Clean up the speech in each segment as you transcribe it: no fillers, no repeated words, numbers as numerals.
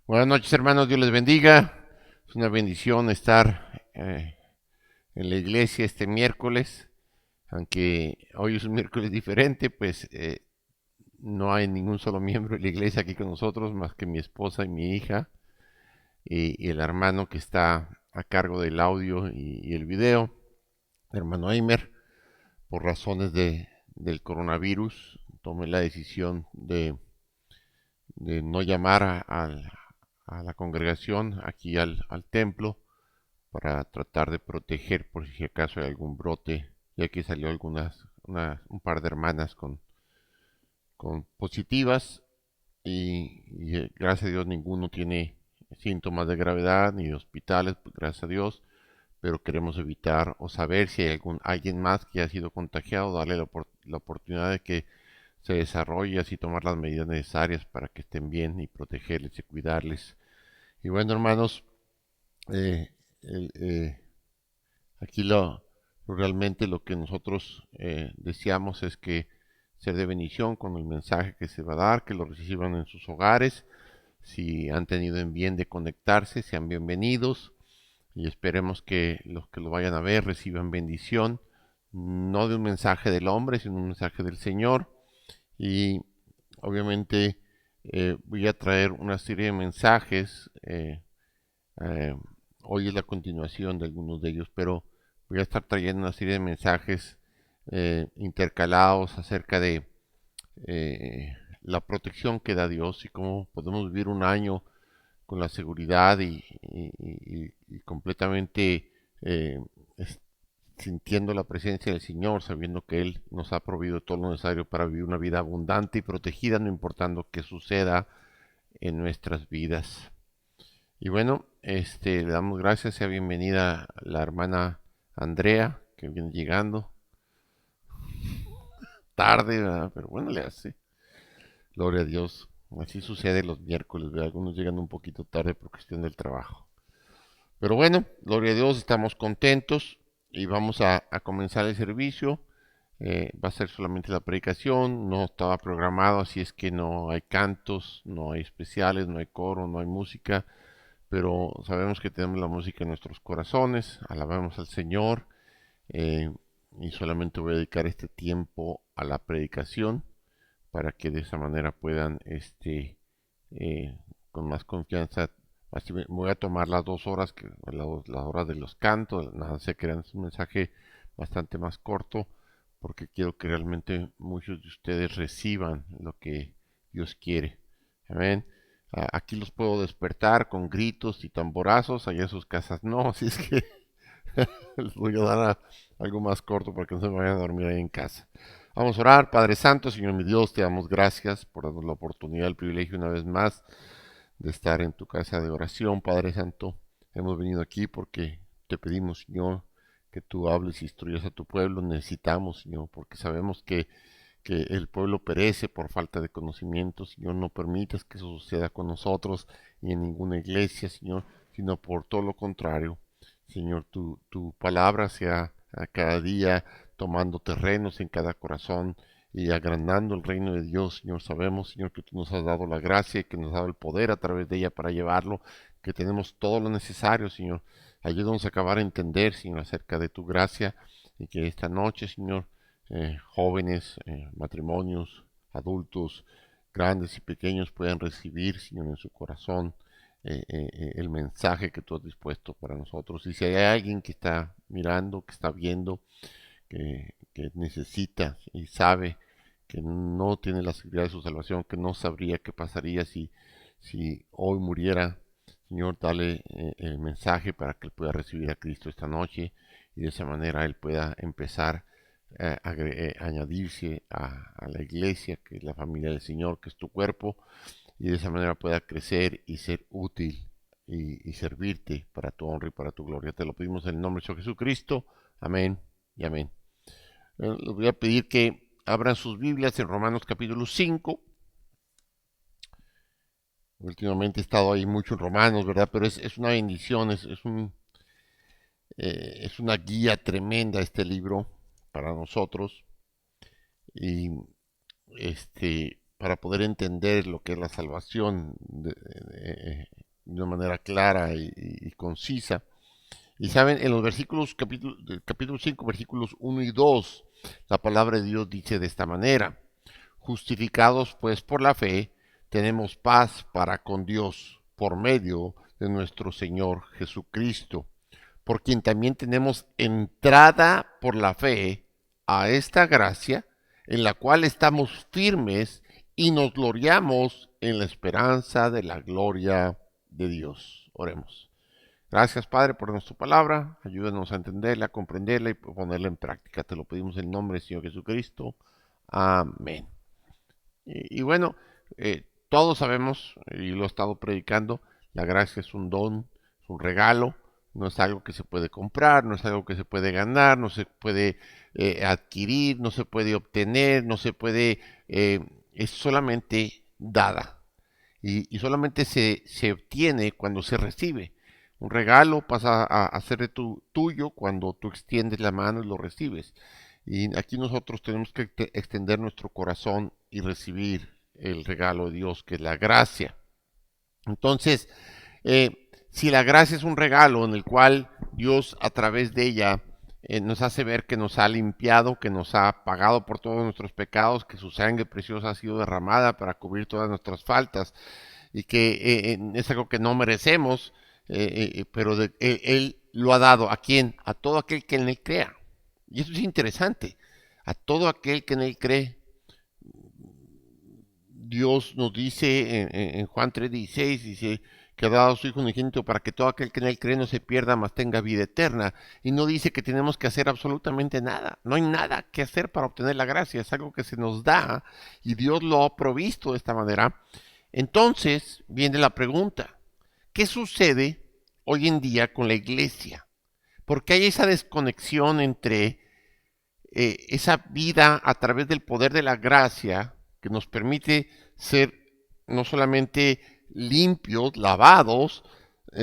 Buenas noches, hermanos, Dios les bendiga. Es una bendición estar en la iglesia este miércoles, aunque hoy es un miércoles diferente, pues no hay ningún solo miembro de la iglesia aquí con nosotros, más que mi esposa y mi hija y el hermano que está a cargo del audio y el video, el hermano Eimer. Por razones del coronavirus, tomé la decisión de no llamar a la congregación aquí al templo para tratar de proteger por si acaso hay algún brote, ya que salió un par de hermanas con positivas y gracias a Dios ninguno tiene síntomas de gravedad ni de hospitales, pues, gracias a Dios, pero queremos evitar o saber si hay alguien más que ha sido contagiado, darle la oportunidad de que se desarrolle, así tomar las medidas necesarias para que estén bien y protegerles y cuidarles. Y bueno, hermanos, eh, el- eh, aquí realmente lo que nosotros deseamos es que ser de bendición con el mensaje que se va a dar, que lo reciban en sus hogares. Si han tenido en bien de conectarse, sean bienvenidos y esperemos que los que lo vayan a ver reciban bendición, no de un mensaje del hombre, sino un mensaje del Señor. Y obviamente voy a traer una serie de mensajes. Eh, Hoy es la continuación de algunos de ellos, pero voy a estar trayendo una serie de mensajes intercalados acerca de la protección que da Dios y cómo podemos vivir un año con la seguridad y completamente eh, sintiendo la presencia del Señor, sabiendo que Él nos ha proveído todo lo necesario para vivir una vida abundante y protegida, no importando qué suceda en nuestras vidas. Y bueno, le damos gracias, sea bienvenida la hermana Andrea, que viene llegando tarde, ¿verdad? Pero bueno, le hace. Gloria a Dios. Así sucede los miércoles, ¿verdad? Algunos llegan un poquito tarde por cuestión del trabajo. Pero bueno, gloria a Dios, estamos contentos y vamos a comenzar el servicio. Va a ser solamente la predicación, no estaba programado, así es que no hay cantos, no hay especiales, no hay coro, no hay música, pero sabemos que tenemos la música en nuestros corazones, alabamos al Señor eh, y solamente voy a dedicar este tiempo a la predicación para que de esa manera puedan, con más confianza, así me voy a tomar las 2 horas, las horas de los cantos, nada, se crean un mensaje bastante más corto, porque quiero que realmente muchos de ustedes reciban lo que Dios quiere. Amén. Aquí los puedo despertar con gritos y tamborazos, allá en sus casas no, así es que les voy a dar algo más corto para que no se vayan a dormir ahí en casa. Vamos a orar. Padre Santo, Señor mi Dios, te damos gracias por darnos la oportunidad, el privilegio una vez más de estar en tu casa de oración, Padre Santo. Hemos venido aquí porque te pedimos, Señor, que tú hables y instruyas a tu pueblo. Necesitamos, Señor, porque sabemos que el pueblo perece por falta de conocimiento. Señor, no permitas que eso suceda con nosotros y en ninguna iglesia, Señor, sino por todo lo contrario. Señor, tu palabra sea a cada día tomando terrenos en cada corazón y agrandando el reino de Dios, Señor. Sabemos, Señor, que tú nos has dado la gracia y que nos has dado el poder a través de ella para llevarlo, que tenemos todo lo necesario, Señor. Ayúdanos a acabar a entender, Señor, acerca de tu gracia y que esta noche, Señor, jóvenes, matrimonios, adultos, grandes y pequeños puedan recibir, Señor, en su corazón el mensaje que tú has dispuesto para nosotros. Y si hay alguien que está mirando, que está viendo, que necesita y sabe que no tiene la seguridad de su salvación, que no sabría qué pasaría si hoy muriera, Señor, dale el mensaje para que él pueda recibir a Cristo esta noche y de esa manera él pueda empezar añadirse a la iglesia, que es la familia del Señor, que es tu cuerpo, y de esa manera pueda crecer y ser útil y servirte para tu honra y para tu gloria. Te lo pedimos en el nombre de Señor Jesucristo. Amén y amén. Les voy a pedir que abran sus Biblias en Romanos capítulo 5. Últimamente he estado ahí mucho en Romanos, ¿verdad? Pero es una bendición, es una guía tremenda este libro para nosotros. Y para poder entender lo que es la salvación de una manera clara y concisa. Y saben, en los versículos, capítulo 5, versículos 1 y 2, la palabra de Dios dice de esta manera: justificados pues por la fe, tenemos paz para con Dios por medio de nuestro Señor Jesucristo, por quien también tenemos entrada por la fe a esta gracia, en la cual estamos firmes y nos gloriamos en la esperanza de la gloria de Dios. Oremos. Gracias, Padre, por nuestra palabra. Ayúdanos a entenderla, a comprenderla y ponerla en práctica. Te lo pedimos en el nombre del Señor Jesucristo. Amén. Y bueno, todos sabemos, y lo he estado predicando, la gracia es un don, es un regalo, no es algo que se puede comprar, no es algo que se puede ganar, no se puede adquirir, no se puede obtener, no se puede, es solamente dada. Y solamente se obtiene cuando se recibe. Un regalo pasa a ser de tuyo cuando tú extiendes la mano y lo recibes. Y aquí nosotros tenemos que extender nuestro corazón y recibir el regalo de Dios, que es la gracia. Entonces, si la gracia es un regalo en el cual Dios a través de ella nos hace ver que nos ha limpiado, que nos ha pagado por todos nuestros pecados, que su sangre preciosa ha sido derramada para cubrir todas nuestras faltas y que es algo que no merecemos, pero él lo ha dado. ¿A quién? A todo aquel que en él crea. Y eso es interesante. A todo aquel que en él cree. Dios nos dice en Juan 3:16, dice que ha dado a su Hijo unigénito para que todo aquel que en él cree no se pierda, mas tenga vida eterna. Y no dice que tenemos que hacer absolutamente nada. No hay nada que hacer para obtener la gracia. Es algo que se nos da y Dios lo ha provisto de esta manera. Entonces viene la pregunta: ¿qué sucede hoy en día con la iglesia? Porque hay esa desconexión entre esa vida a través del poder de la gracia que nos permite ser no solamente limpios, lavados,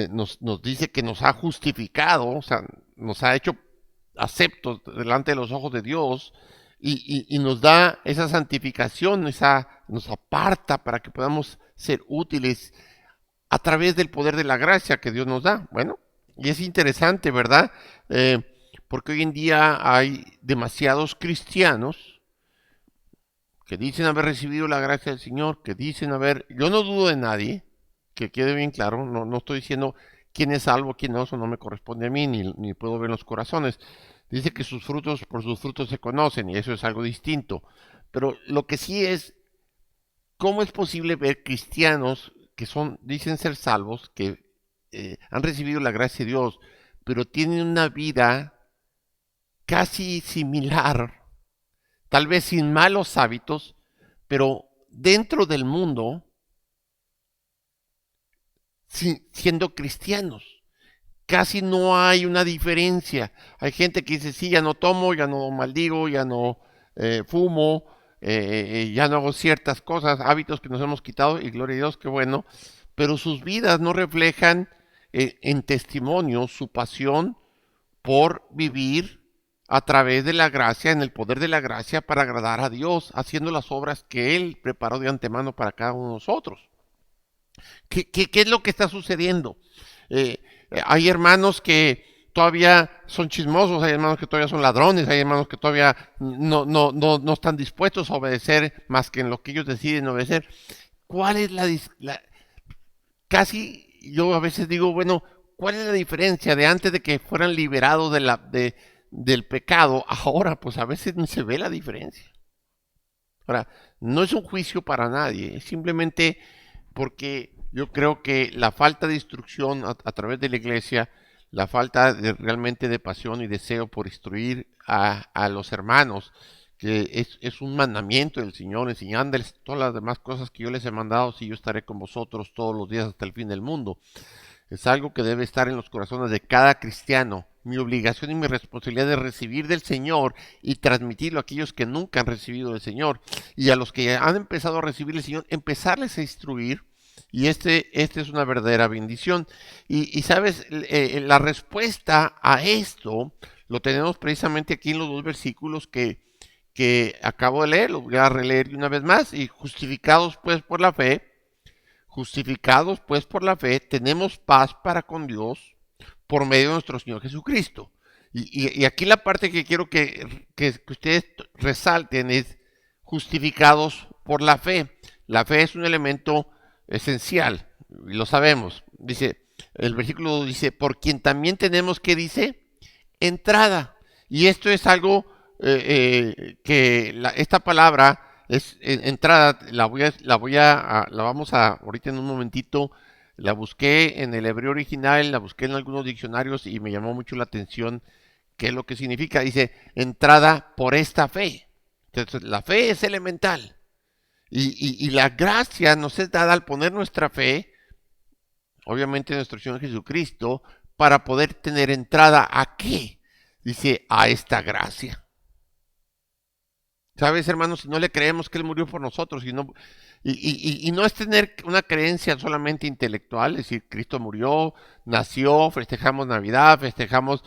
nos dice que nos ha justificado, o sea, nos ha hecho aceptos delante de los ojos de Dios y nos da esa santificación, nos aparta para que podamos ser útiles a través del poder de la gracia que Dios nos da. Bueno, y es interesante, ¿verdad? Porque hoy en día hay demasiados cristianos que dicen haber recibido la gracia del Señor, que dicen haber... Yo no dudo de nadie, que quede bien claro, no estoy diciendo quién es salvo, quién no, eso no me corresponde a mí, ni puedo ver los corazones. Dice que sus frutos, por sus frutos se conocen, y eso es algo distinto. Pero lo que sí es, ¿cómo es posible ver cristianos que dicen ser salvos, que han recibido la gracia de Dios, pero tienen una vida casi similar, tal vez sin malos hábitos, pero dentro del mundo, siendo cristianos? Casi no hay una diferencia. Hay gente que dice, sí, ya no tomo, ya no maldigo, ya no fumo, ya no hago ciertas cosas, hábitos que nos hemos quitado, y gloria a Dios, qué bueno, pero sus vidas no reflejan en testimonio su pasión por vivir a través de la gracia, en el poder de la gracia, para agradar a Dios, haciendo las obras que Él preparó de antemano para cada uno de nosotros. ¿Qué es lo que está sucediendo? Hay hermanos que todavía son chismosos, hay hermanos que todavía son ladrones, hay hermanos que todavía no están dispuestos a obedecer más que en lo que ellos deciden obedecer. ¿Cuál es casi yo a veces digo, bueno, ¿cuál es la diferencia de antes de que fueran liberados del pecado? Ahora, pues a veces ni se ve la diferencia. Ahora, no es un juicio para nadie, es simplemente porque yo creo que la falta de instrucción a través de la iglesia, la falta realmente de pasión y deseo por instruir a los hermanos, que es un mandamiento del Señor, enseñándoles todas las demás cosas que yo les he mandado, si yo estaré con vosotros todos los días hasta el fin del mundo. Es algo que debe estar en los corazones de cada cristiano. Mi obligación y mi responsabilidad es recibir del Señor y transmitirlo a aquellos que nunca han recibido del Señor. Y a los que han empezado a recibir el Señor, empezarles a instruir. Y este es una verdadera bendición. Y sabes, la respuesta a esto lo tenemos precisamente aquí en los dos versículos que acabo de leer. Los voy a releer una vez más. Y justificados pues por la fe, justificados pues por la fe, tenemos paz para con Dios por medio de nuestro Señor Jesucristo. Y aquí la parte que quiero que ustedes resalten es justificados por la fe. La fe es un elemento esencial, y lo sabemos. Dice, el versículo dice, por quien también tenemos, ¿qué dice? Entrada. Y esto es algo esta palabra es entrada, la vamos a, ahorita en un momentito, la busqué en el hebreo original, la busqué en algunos diccionarios y me llamó mucho la atención qué es lo que significa. Dice, entrada por esta fe. Entonces, la fe es elemental. Y la gracia nos es dada al poner nuestra fe, obviamente en nuestro Señor Jesucristo, para poder tener entrada ¿a qué? Dice, a esta gracia. ¿Sabes, hermanos? Si no le creemos que Él murió por nosotros, y no es tener una creencia solamente intelectual, es decir, Cristo murió, nació, festejamos Navidad, festejamos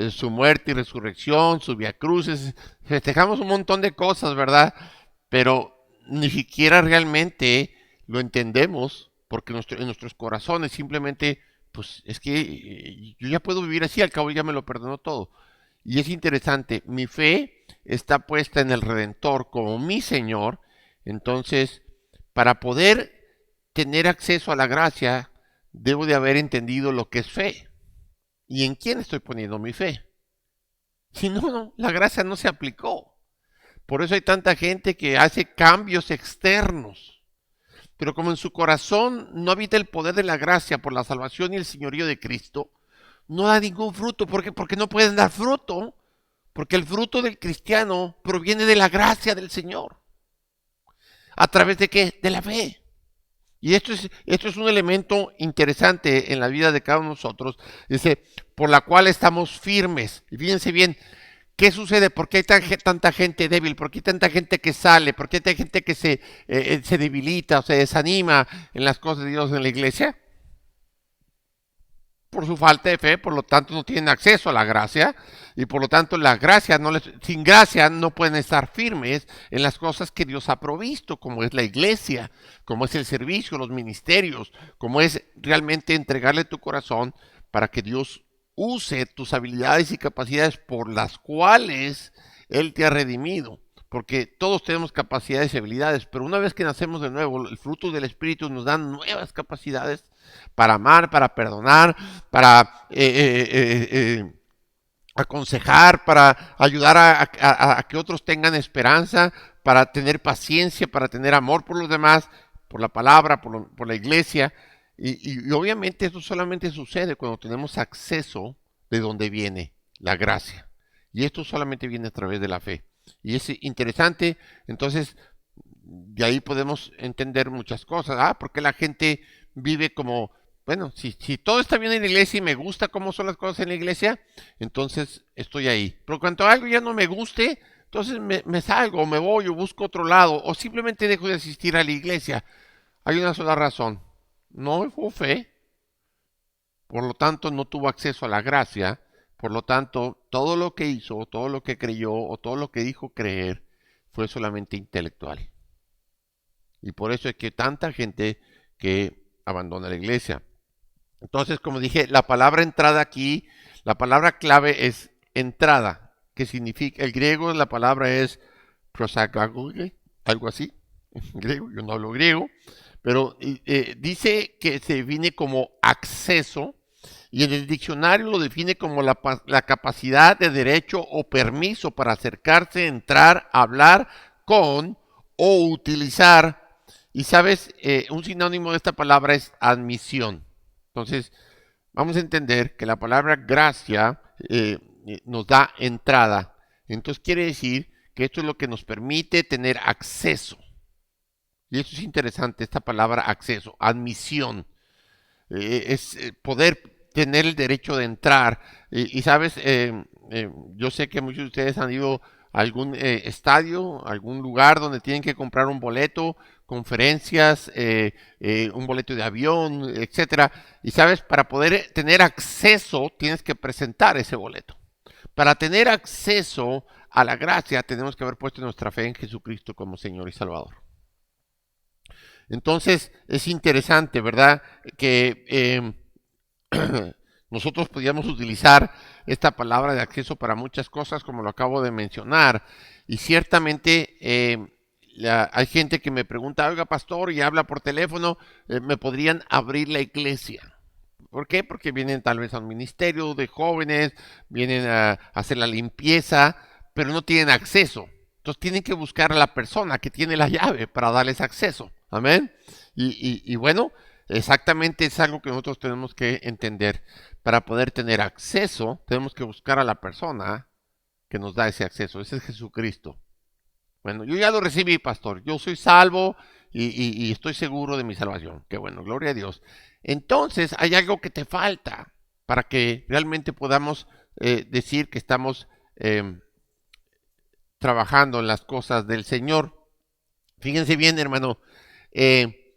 su muerte y resurrección, su vía cruces, festejamos un montón de cosas, ¿verdad? Pero ni siquiera realmente lo entendemos, porque en nuestros corazones simplemente, pues es que yo ya puedo vivir así, al cabo ya me lo perdonó todo. Y es interesante, mi fe está puesta en el Redentor como mi Señor. Entonces, para poder tener acceso a la gracia, debo de haber entendido lo que es fe. ¿Y en quién estoy poniendo mi fe? Si no, la gracia no se aplicó. Por eso hay tanta gente que hace cambios externos. Pero como en su corazón no habita el poder de la gracia por la salvación y el señorío de Cristo, no da ningún fruto. ¿Por qué? Porque no pueden dar fruto. Porque el fruto del cristiano proviene de la gracia del Señor. ¿A través de qué? De la fe. Y esto es un elemento interesante en la vida de cada uno de nosotros. Dice, por la cual estamos firmes. Y fíjense bien, ¿qué sucede? ¿Por qué hay tanta gente débil? ¿Por qué hay tanta gente que sale? ¿Por qué hay tanta gente que se debilita o se desanima en las cosas de Dios en la iglesia? Por su falta de fe, por lo tanto no tienen acceso a la gracia y por lo tanto la gracia sin gracia no pueden estar firmes en las cosas que Dios ha provisto, como es la iglesia, como es el servicio, los ministerios, como es realmente entregarle tu corazón para que Dios use tus habilidades y capacidades por las cuales Él te ha redimido. Porque todos tenemos capacidades y habilidades, pero una vez que nacemos de nuevo, el fruto del Espíritu nos da nuevas capacidades para amar, para perdonar, para aconsejar, para ayudar a que otros tengan esperanza, para tener paciencia, para tener amor por los demás, por la palabra, por la iglesia. Y obviamente esto solamente sucede cuando tenemos acceso de donde viene la gracia. Y esto solamente viene a través de la fe. Y es interesante, entonces, de ahí podemos entender muchas cosas. ¿Por qué la gente vive como, bueno, si todo está bien en la iglesia y me gusta cómo son las cosas en la iglesia, entonces estoy ahí. Pero cuando algo ya no me guste, entonces me salgo, me voy o busco otro lado, o simplemente dejo de asistir a la iglesia. Hay una sola razón, no hubo fe, por lo tanto no tuvo acceso a la gracia. Por lo tanto, todo lo que hizo, todo lo que creyó o todo lo que dijo creer fue solamente intelectual. Y por eso es que tanta gente que abandona la iglesia. Entonces, como dije, la palabra entrada aquí, la palabra clave es entrada, que significa, el griego, la palabra es prosagagoge, algo así, en griego, yo no hablo griego, pero dice que se define como acceso. Y en el diccionario lo define como la capacidad de derecho o permiso para acercarse, entrar, hablar con o utilizar. Y sabes, un sinónimo de esta palabra es admisión. Entonces, vamos a entender que la palabra gracia nos da entrada. Entonces quiere decir que esto es lo que nos permite tener acceso. Y eso es interesante, esta palabra acceso, admisión. Es poder tener el derecho de entrar. Y sabes, yo sé que muchos de ustedes han ido a algún estadio, algún lugar donde tienen que comprar un boleto, conferencias, un boleto de avión, etcétera. Y sabes, para poder tener acceso tienes que presentar ese boleto. Para tener acceso a la gracia tenemos que haber puesto nuestra fe en Jesucristo como Señor y Salvador. Entonces es interesante, ¿verdad? Que nosotros podíamos utilizar esta palabra de acceso para muchas cosas, como lo acabo de mencionar. Y ciertamente hay gente que me pregunta, oiga, pastor, y habla por teléfono, ¿me podrían abrir la iglesia? ¿Por qué? Porque vienen tal vez a un ministerio de jóvenes, vienen a hacer la limpieza, pero no tienen acceso. Entonces tienen que buscar a la persona que tiene la llave para darles acceso. Amén. Y bueno, exactamente es algo que nosotros tenemos que entender. Para poder tener acceso, tenemos que buscar a la persona que nos da ese acceso. Ese es Jesucristo. Bueno, yo ya lo recibí, pastor. Yo soy salvo y estoy seguro de mi salvación. Qué bueno, gloria a Dios. Entonces, hay algo que te falta para que realmente podamos decir que estamos trabajando en las cosas del Señor. Fíjense bien, hermano. eh,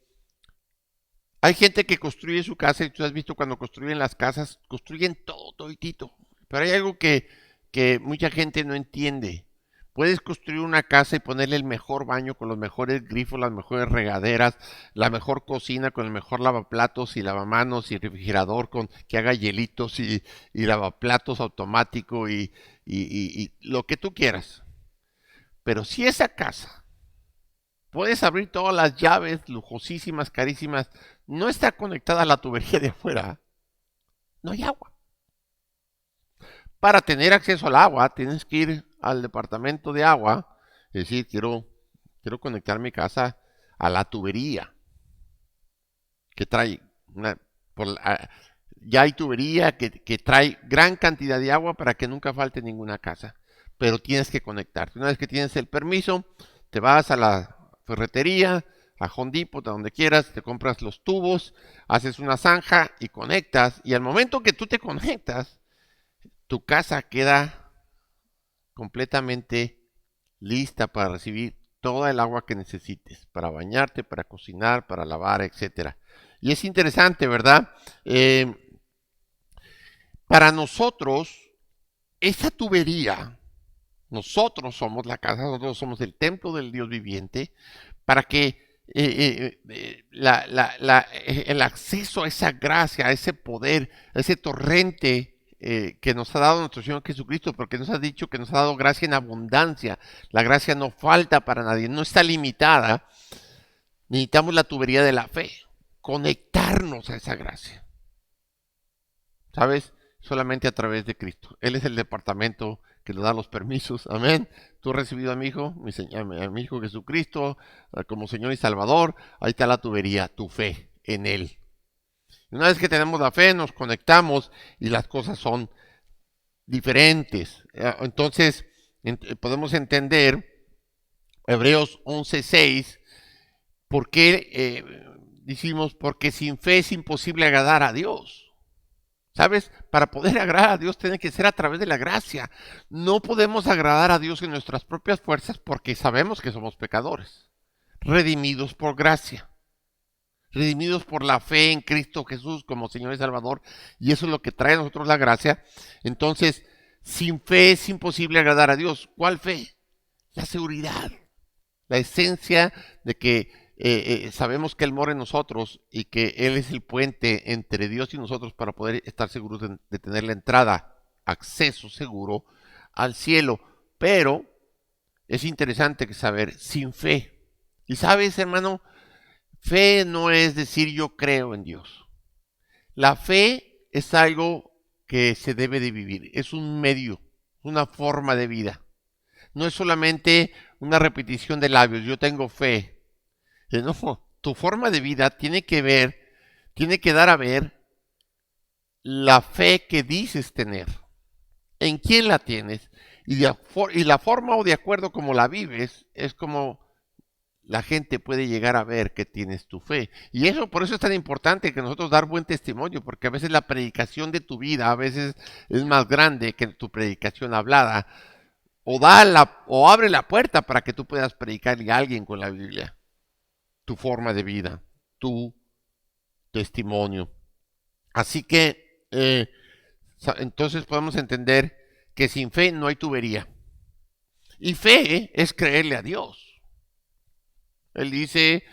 Hay gente que construye su casa y tú has visto cuando construyen las casas, construyen todo, toditito. Pero hay algo que mucha gente no entiende. Puedes construir una casa y ponerle el mejor baño con los mejores grifos, las mejores regaderas, la mejor cocina con el mejor lavaplatos y lavamanos y refrigerador con que haga hielitos y lavaplatos automático y lo que tú quieras. Pero si esa casa puedes abrir todas las llaves lujosísimas, carísimas, no está conectada a la tubería de afuera, no hay agua. Para tener acceso al agua, tienes que ir al departamento de agua, es decir, quiero conectar mi casa a la tubería que trae una, ya hay tubería que trae gran cantidad de agua para que nunca falte ninguna casa, pero tienes que conectarte. Una vez que tienes el permiso, te vas a la ferretería, a Home Depot, a donde quieras, te compras los tubos, haces una zanja y conectas, y al momento que tú te conectas, tu casa queda completamente lista para recibir toda el agua que necesites, para bañarte, para cocinar, para lavar, etcétera. Y es interesante, ¿verdad? Para nosotros, esa tubería, nosotros somos la casa, nosotros somos el templo del Dios viviente, para que el acceso a esa gracia, a ese poder, a ese torrente que nos ha dado nuestro Señor Jesucristo, porque nos ha dicho que nos ha dado gracia en abundancia. La gracia no falta para nadie, no está limitada. Necesitamos la tubería de la fe, conectarnos a esa gracia. ¿Sabes? Solamente a través de Cristo. Él es el departamento que le da los permisos. Amén. Tú has recibido a mi hijo, a mi hijo Jesucristo, como Señor y Salvador. Ahí está la tubería, tu fe en Él. Y una vez que tenemos la fe, nos conectamos y las cosas son diferentes. Entonces, podemos entender Hebreos 11:6, por qué decimos, porque sin fe es imposible agradar a Dios. ¿Sabes? Para poder agradar a Dios tiene que ser a través de la gracia. No podemos agradar a Dios en nuestras propias fuerzas porque sabemos que somos pecadores. Redimidos por gracia. Redimidos por la fe en Cristo Jesús como Señor y Salvador. Y eso es lo que trae a nosotros la gracia. Entonces, sin fe es imposible agradar a Dios. ¿Cuál fe? La seguridad. La esencia de que sabemos que Él mora en nosotros y que Él es el puente entre Dios y nosotros para poder estar seguros de tener la entrada, acceso seguro al cielo. Pero es interesante que saber, sin fe. Y sabes, hermano, fe no es decir yo creo en Dios. La fe es algo que se debe de vivir, es un medio, una forma de vida. No es solamente una repetición de labios, yo tengo fe. No, tu forma de vida tiene que dar a ver la fe que dices tener, en quién la tienes y la forma o de acuerdo como la vives es como la gente puede llegar a ver que tienes tu fe. Y eso, por eso es tan importante que nosotros dar buen testimonio, porque a veces la predicación de tu vida a veces es más grande que tu predicación hablada, o abre la puerta para que tú puedas predicarle a alguien con la Biblia. Tu forma de vida, tu testimonio. Así que entonces podemos entender que sin fe no hay tubería. Y fe es creerle a Dios. Él dice,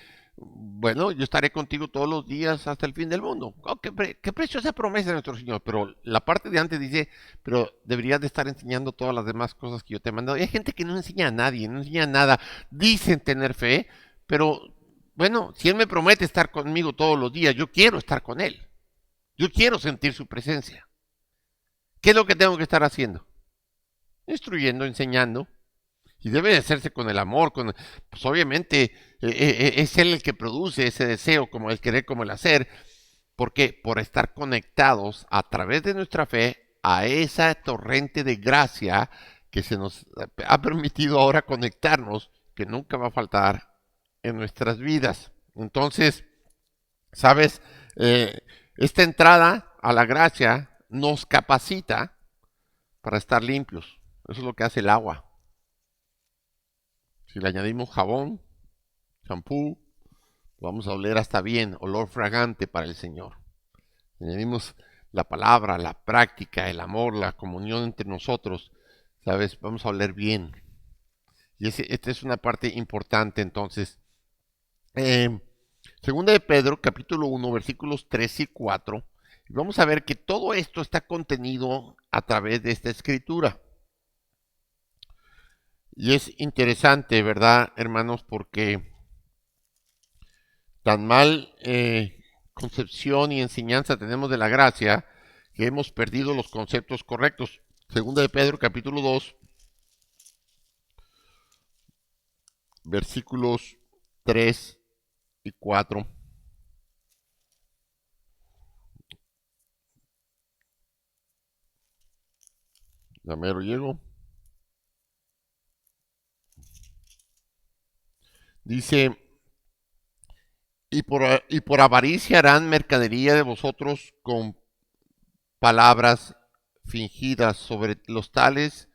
Bueno, yo estaré contigo todos los días hasta el fin del mundo. Oh, qué preciosa promesa de nuestro Señor. Pero la parte de antes dice, pero deberías de estar enseñando todas las demás cosas que yo te he mandado. Y hay gente que no enseña a nadie, no enseña nada. Dicen tener fe, pero bueno, si Él me promete estar conmigo todos los días, yo quiero estar con Él. Yo quiero sentir su presencia. ¿Qué es lo que tengo que estar haciendo? Instruyendo, enseñando. Y debe de hacerse con el amor, pues obviamente es Él el que produce ese deseo, como el querer, como el hacer, porque por estar conectados a través de nuestra fe a esa torrente de gracia que se nos ha permitido ahora conectarnos, que nunca va a faltar en nuestras vidas. Entonces, sabes, esta entrada a la gracia nos capacita para estar limpios. Eso es lo que hace el agua. Si le añadimos jabón, champú, vamos a oler hasta bien, olor fragante para el Señor. Si añadimos la palabra, la práctica, el amor, la comunión entre nosotros, ¿sabes? Vamos a oler bien. Y esta es una parte importante entonces. Segunda de Pedro, capítulo 1, versículos 3 y 4. Y vamos a ver que todo esto está contenido a través de esta escritura. Y es interesante, ¿verdad, hermanos? Porque tan mal concepción y enseñanza tenemos de la gracia que hemos perdido los conceptos correctos. Segunda de Pedro, capítulo 2, versículos 3 y 4. Ya mero llego. Dice, y por avaricia harán mercadería de vosotros con palabras fingidas sobre los tales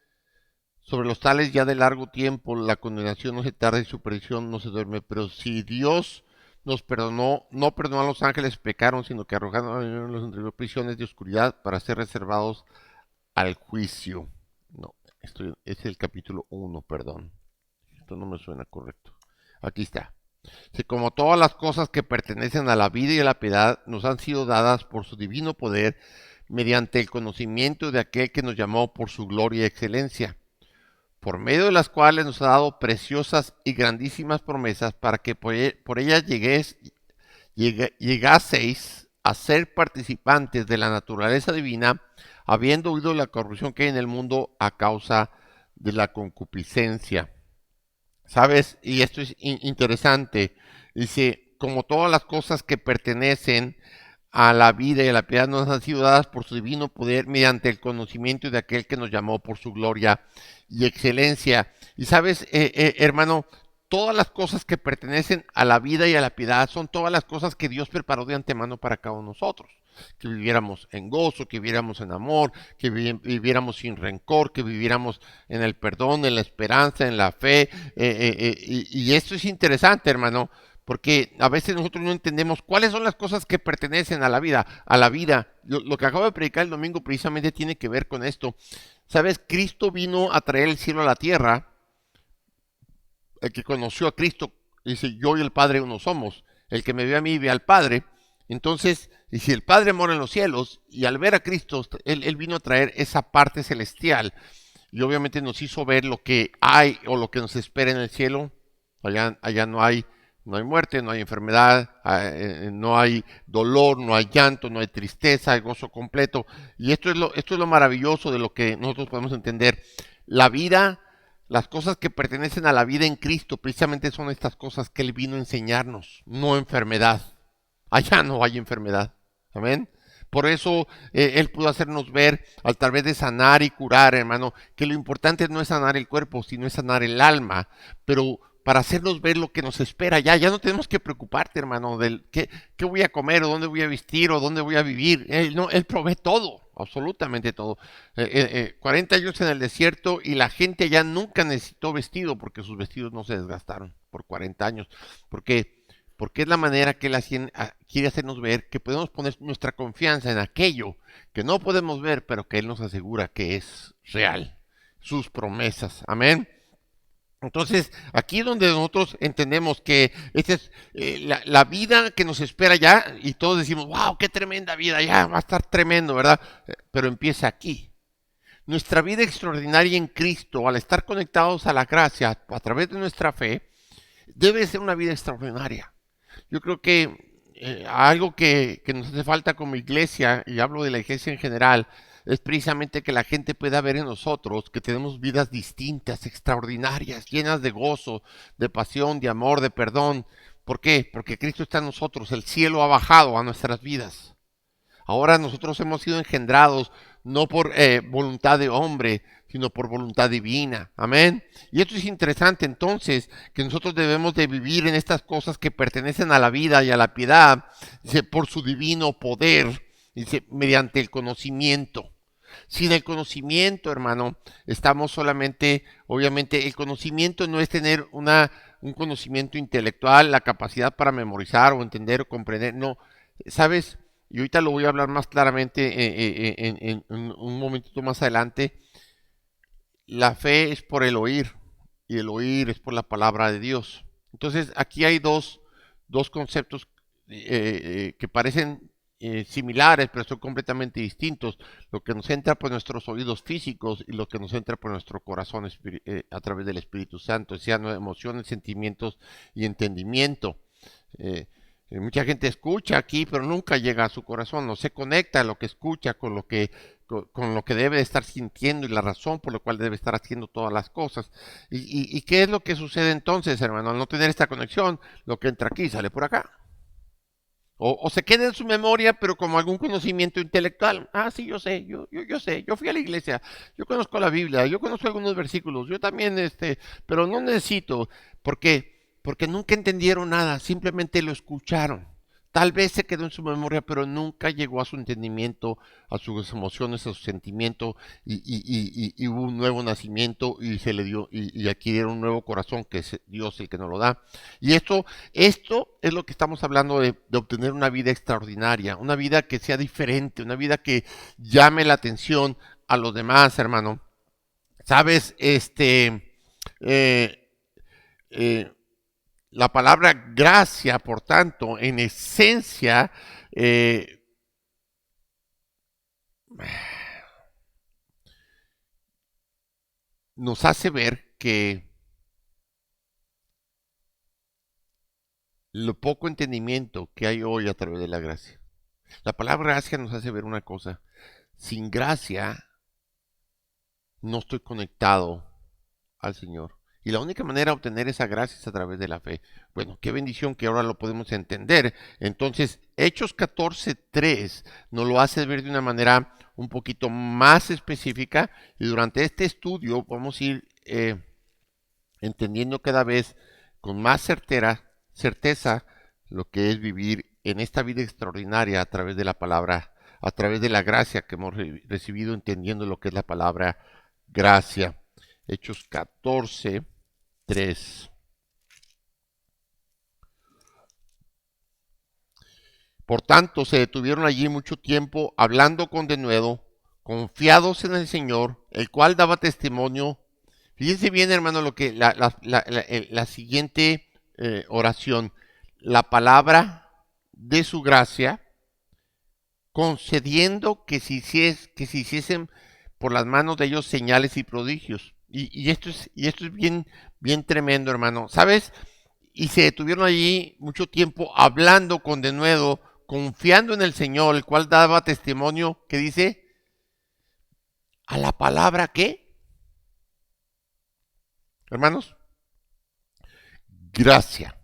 ya de largo tiempo la condenación no se tarda y su perdición no se duerme. Pero si Dios nos perdonó, no perdonó a los ángeles pecaron, sino que arrojando los entregó prisiones de oscuridad para ser reservados al juicio. No, esto es el capítulo 1, perdón. Esto no me suena correcto. Aquí está. Si como todas las cosas que pertenecen a la vida y a la piedad nos han sido dadas por su divino poder, mediante el conocimiento de aquel que nos llamó por su gloria y excelencia, por medio de las cuales nos ha dado preciosas y grandísimas promesas para que por ellas llegaseis a ser participantes de la naturaleza divina, habiendo oído la corrupción que hay en el mundo a causa de la concupiscencia. ¿Sabes? Y esto es interesante. Dice, como todas las cosas que pertenecen a la vida y a la piedad nos han sido dadas por su divino poder mediante el conocimiento de aquel que nos llamó por su gloria y excelencia. Y sabes, hermano, todas las cosas que pertenecen a la vida y a la piedad son todas las cosas que Dios preparó de antemano para cada uno de nosotros. Que viviéramos en gozo, que viviéramos en amor, que viviéramos sin rencor, que viviéramos en el perdón, en la esperanza, en la fe. Y esto es interesante, hermano, porque a veces nosotros no entendemos cuáles son las cosas que pertenecen a la vida. A la vida. Lo que acabo de predicar el domingo precisamente tiene que ver con esto. ¿Sabes? Cristo vino a traer el cielo a la tierra. El que conoció a Cristo dice, yo y el Padre uno somos. El que me ve a mí ve al Padre. Entonces, y si el Padre mora en los cielos, y al ver a Cristo, él vino a traer esa parte celestial. Y obviamente nos hizo ver lo que hay o lo que nos espera en el cielo. Allá no hay muerte, no hay enfermedad, no hay dolor, no hay llanto, no hay tristeza, hay gozo completo. Y esto es lo maravilloso de lo que nosotros podemos entender. La vida, las cosas que pertenecen a la vida en Cristo, precisamente son estas cosas que Él vino a enseñarnos, no enfermedad. Allá no hay enfermedad. Amén. Por eso Él pudo hacernos ver, a través de sanar y curar, hermano, que lo importante no es sanar el cuerpo, sino es sanar el alma. Pero para hacernos ver lo que nos espera, ya no tenemos que preocuparte, hermano, del qué voy a comer, o dónde voy a vestir, o dónde voy a vivir. Él provee todo, absolutamente todo. 40 años en el desierto y la gente ya nunca necesitó vestido porque sus vestidos no se desgastaron por 40 años. Porque es la manera que Él quiere hacernos ver que podemos poner nuestra confianza en aquello que no podemos ver, pero que Él nos asegura que es real. Sus promesas. Amén. Entonces, aquí es donde nosotros entendemos que esta es la vida que nos espera ya, y todos decimos, wow, qué tremenda vida, ya va a estar tremendo, ¿verdad? Pero empieza aquí. Nuestra vida extraordinaria en Cristo, al estar conectados a la gracia a través de nuestra fe, debe ser una vida extraordinaria. Yo creo que algo que nos hace falta como iglesia, y hablo de la iglesia en general, es precisamente que la gente pueda ver en nosotros que tenemos vidas distintas, extraordinarias, llenas de gozo, de pasión, de amor, de perdón. ¿Por qué? Porque Cristo está en nosotros, el cielo ha bajado a nuestras vidas. Ahora nosotros hemos sido engendrados no por voluntad de hombre, sino por voluntad divina. Amén. Y esto es interesante entonces, que nosotros debemos de vivir en estas cosas que pertenecen a la vida y a la piedad, dice, por su divino poder, dice, mediante el conocimiento. Sin el conocimiento, hermano, estamos solamente, obviamente, el conocimiento no es tener un conocimiento intelectual, la capacidad para memorizar o entender o comprender, no. ¿Sabes? Y ahorita lo voy a hablar más claramente en un momentito más adelante. La fe es por el oír y el oír es por la palabra de Dios. Entonces aquí hay dos conceptos que parecen similares, pero son completamente distintos. Lo que nos entra por nuestros oídos físicos y lo que nos entra por nuestro corazón a través del Espíritu Santo, sean emociones, sentimientos y entendimiento. Eh, Mucha gente escucha aquí, pero nunca llega a su corazón, no se conecta a lo que escucha con lo que debe de estar sintiendo y la razón por la cual debe estar haciendo todas las cosas. ¿Y qué es lo que sucede entonces, hermano? Al no tener esta conexión, lo que entra aquí sale por acá. O se queda en su memoria, pero como algún conocimiento intelectual. Ah, sí, yo sé, yo sé, yo fui a la iglesia, yo conozco la Biblia, yo conozco algunos versículos, yo también, pero no necesito. ¿Por qué? Porque nunca entendieron nada, simplemente lo escucharon. Tal vez se quedó en su memoria, pero nunca llegó a su entendimiento, a sus emociones, a su sentimiento, y hubo un nuevo nacimiento y se le dio, y adquirieron un nuevo corazón, que es Dios el que nos lo da. Y esto es lo que estamos hablando de obtener una vida extraordinaria, una vida que sea diferente, una vida que llame la atención a los demás, hermano. Sabes, eh, eh, la palabra gracia, por tanto, en esencia, eh, nos hace ver que lo poco entendimiento que hay hoy a través de la gracia. La palabra gracia nos hace ver una cosa. Sin gracia no estoy conectado al Señor. Y la única manera de obtener esa gracia es a través de la fe. Bueno, qué bendición que ahora lo podemos entender. Entonces, Hechos 14:3 nos lo hace ver de una manera un poquito más específica. Y durante este estudio vamos a ir entendiendo cada vez con más certeza lo que es vivir en esta vida extraordinaria a través de la palabra, a través de la gracia que hemos recibido, entendiendo lo que es la palabra gracia. Hechos 14:3. Por tanto, se detuvieron allí mucho tiempo hablando con denuedo, confiados en el Señor, el cual daba testimonio. Fíjense bien, hermano, lo que la siguiente oración, la palabra de su gracia, concediendo que se hiciesen por las manos de ellos señales y prodigios. Y esto es bien tremendo, hermano. ¿Sabes? Y se detuvieron allí mucho tiempo hablando con denuedo, confiando en el Señor, el cual daba testimonio, que dice, a la palabra que, hermanos, gracia,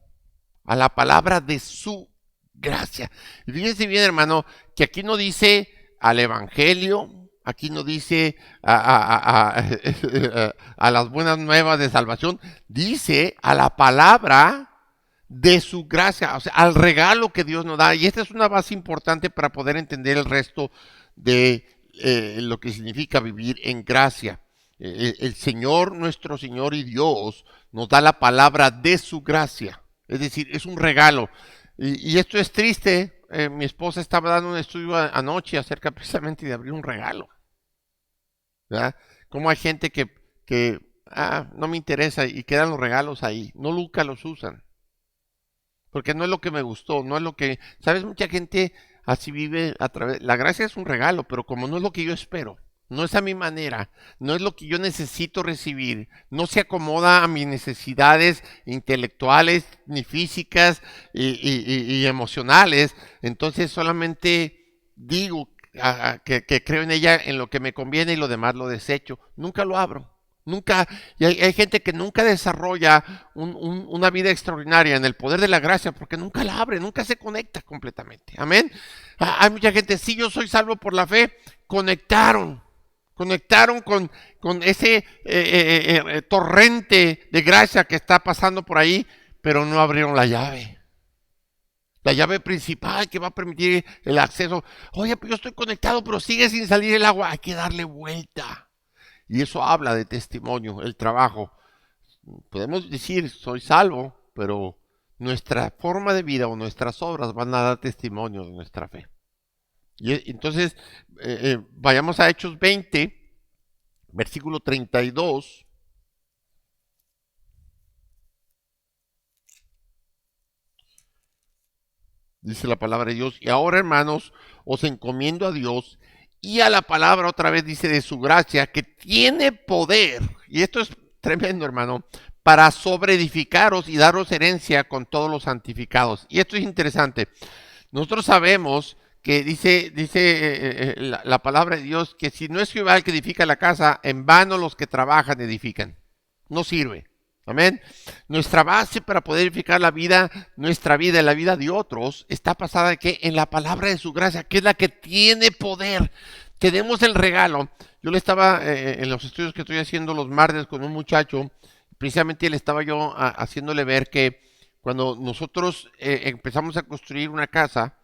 a la palabra de su gracia. Y fíjense bien, hermano, que aquí no dice al Evangelio, aquí no dice a las buenas nuevas de salvación, dice a la palabra de su gracia, o sea, al regalo que Dios nos da. Y esta es una base importante para poder entender el resto de lo que significa vivir en gracia. El Señor, nuestro Señor y Dios, nos da la palabra de su gracia. Es decir, es un regalo. Y esto es triste. Mi esposa estaba dando un estudio anoche acerca precisamente de abrir un regalo. ¿Verdad? Cómo hay gente que no me interesa y quedan los regalos ahí. No, nunca los usan. Porque no es lo que me gustó, no es lo que... ¿Sabes? Mucha gente así vive a través... La gracia es un regalo, pero como no es lo que yo espero, no es a mi manera, no es lo que yo necesito recibir, no se acomoda a mis necesidades intelectuales, ni físicas y emocionales, entonces solamente digo que creo en ella en lo que me conviene y lo demás lo desecho. Nunca lo abro. Nunca, y hay gente que nunca desarrolla una vida extraordinaria en el poder de la gracia porque nunca la abre, nunca se conecta completamente. Amén. Hay mucha gente, sí, yo soy salvo por la fe, conectaron con ese torrente de gracia que está pasando por ahí, pero no abrieron la llave. La llave principal que va a permitir el acceso. Oye, pues yo estoy conectado, pero sigue sin salir el agua. Hay que darle vuelta. Y eso habla de testimonio, el trabajo. Podemos decir, soy salvo, pero nuestra forma de vida o nuestras obras van a dar testimonio de nuestra fe. Y entonces, vayamos a Hechos 20, versículo 32. Dice la palabra de Dios, y ahora hermanos, os encomiendo a Dios y a la palabra otra vez dice de su gracia, que tiene poder, y esto es tremendo hermano, para sobreedificaros y daros herencia con todos los santificados. Y esto es interesante. Nosotros sabemos que dice la palabra de Dios, que si no es Jehová el que edifica la casa, en vano los que trabajan edifican. No sirve. Amén. Nuestra base para poder edificar la vida, nuestra vida y la vida de otros, está basada en la palabra de su gracia, que es la que tiene poder. Tenemos el regalo. Yo le estaba, en los estudios que estoy haciendo los martes con un muchacho, precisamente le estaba yo haciéndole ver que cuando nosotros empezamos a construir una casa,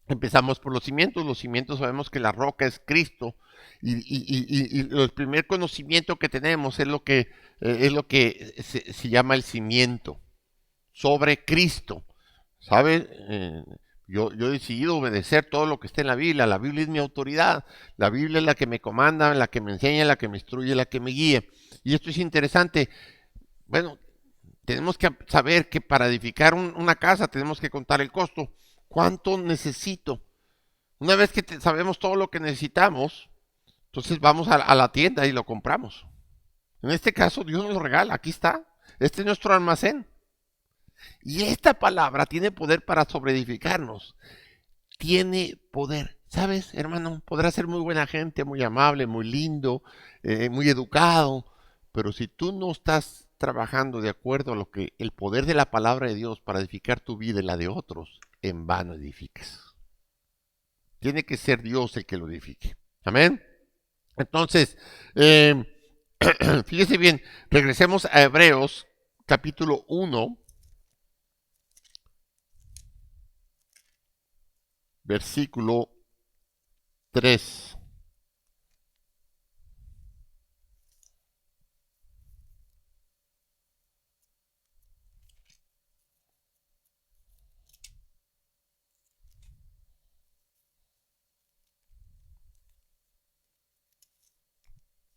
empezamos por los cimientos. Los cimientos sabemos que la roca es Cristo. Y el primer conocimiento que tenemos es lo que se llama el cimiento sobre Cristo. ¿Sabes? Yo he decidido obedecer todo lo que está en la Biblia. La Biblia es mi autoridad. La Biblia es la que me comanda, la que me enseña, la que me instruye, la que me guía. Y esto es interesante. Bueno, tenemos que saber que para edificar una casa tenemos que contar el costo. ¿Cuánto necesito? Una vez que sabemos todo lo que necesitamos, entonces vamos a la tienda y lo compramos. En este caso Dios nos lo regala, aquí está. Este es nuestro almacén. Y esta palabra tiene poder para sobreedificarnos. Tiene poder. ¿Sabes, hermano? Podrá ser muy buena gente, muy amable, muy lindo, muy educado. Pero si tú no estás trabajando de acuerdo a lo que el poder de la palabra de Dios para edificar tu vida y la de otros, en vano edificas. Tiene que ser Dios el que lo edifique. Amén. Entonces, fíjese bien, regresemos a Hebreos capítulo 1, versículo 3.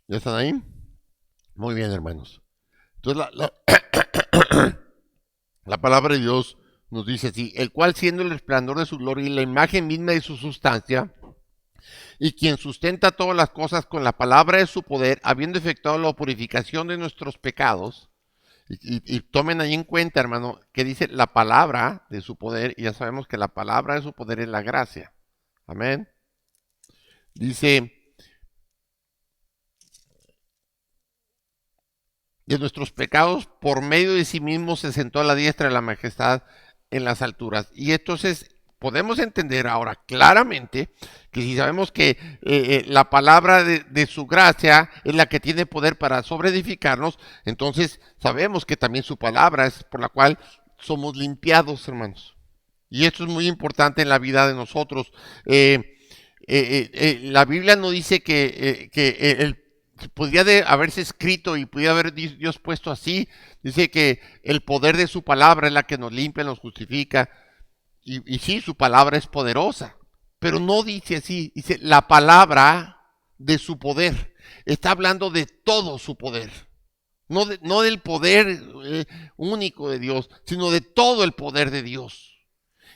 ¿Ya están ahí? Muy bien, hermanos. Entonces, la palabra de Dios nos dice así, el cual siendo el resplandor de su gloria y la imagen misma de su sustancia, y quien sustenta todas las cosas con la palabra de su poder, habiendo efectuado la purificación de nuestros pecados, y tomen ahí en cuenta, hermano, que dice la palabra de su poder, y ya sabemos que la palabra de su poder es la gracia. Amén. Dice, de nuestros pecados, por medio de sí mismo se sentó a la diestra de la majestad en las alturas. Y entonces podemos entender ahora claramente que si sabemos que la palabra de su gracia es la que tiene poder para sobreedificarnos, entonces sabemos que también su palabra es por la cual somos limpiados, hermanos. Y esto es muy importante en la vida de nosotros. La Biblia no dice que podría haberse escrito y pudiera haber Dios puesto así. Dice que el poder de su palabra es la que nos limpia, nos justifica. Y sí, su palabra es poderosa. Pero no dice así. Dice la palabra de su poder. Está hablando de todo su poder. No del poder único de Dios, sino de todo el poder de Dios.